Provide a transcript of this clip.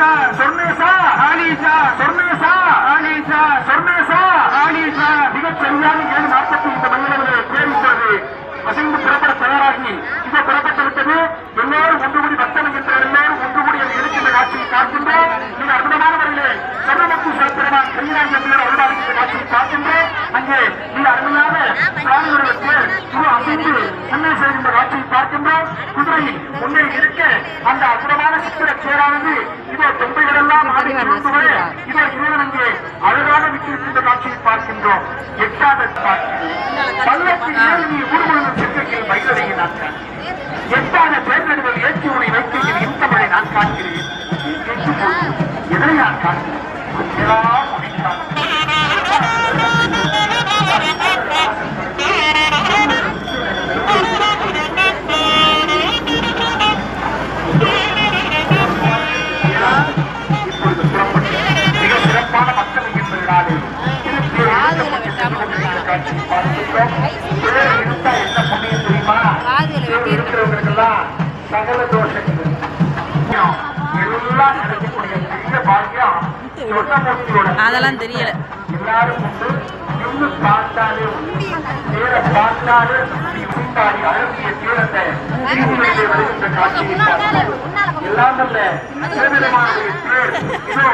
ஆலிஷா சொர்ணேசா ஆலிஷா சொர்ணேசா ஆலிஷா சொர்ணேசா ஆலிஷா மிகச் சரியான 7:45 மணியளவில் தேர்ந்தது அசைந்து புறப்பட தயாராகி இதோ புறப்பட்டு விட்டது. எல்லோரும் ஒன்று கூடி பக்தன் என்ற எல்லோரும் ஒன்று கூடி அதை எடுக்கின்ற காட்சியை பார்க்கின்றோம். மிக அற்புதமான முறையிலே சொர்ணமுத்து சிவபெருமான் கையிலாங்கி என்பவர் அருளாகின்ற காட்சியை பார்க்கின்றோம். அங்கே மிக அருமையான சுவாமிகளுடைய தேர் அசைந்து முன்னே செல்கின்ற காட்சியை பார்க்கின்றோம். குதிரை முன்னே இருக்க அந்த அற்புதமான சித்திர தேரானது இதோ தொம்பைகளெல்லாம் ஆடி கொண்டு இதோ இறைவன் அங்கே அழகாக விட்டிருக்கின்ற காட்சியை பார்க்கின்றோம். எட்டாவது பல்லக்கு ஏறி ஊர்வலம் செல்கையில் மயிலடையை நான் காண்கிறேன். எட்டாத தேர்தல்கள் ஏற்றி உனை வைக்கையில் இன்பமழை நான் காண்கிறேன். எதனை நான் காண்கிறேன் மிக சிறப்பான மக்கள் என்பதனாலே என்ன புண்ணியம் தெரியுமா? இருக்கிறவங்களுக்கெல்லாம் சகல தோஷங்கள் எல்லாம் நடக்கக்கூடிய பெரிய பாக்கியம் அதெல்லாம் தெரியல. எல்லாரும் உண்டு. நின்று பார்த்தாலே தேர பார்த்தாலே உண்டாடி அழகிய தீரத்தை வருகின்ற காட்சியை எல்லாம் அல்ல தேர் இதோ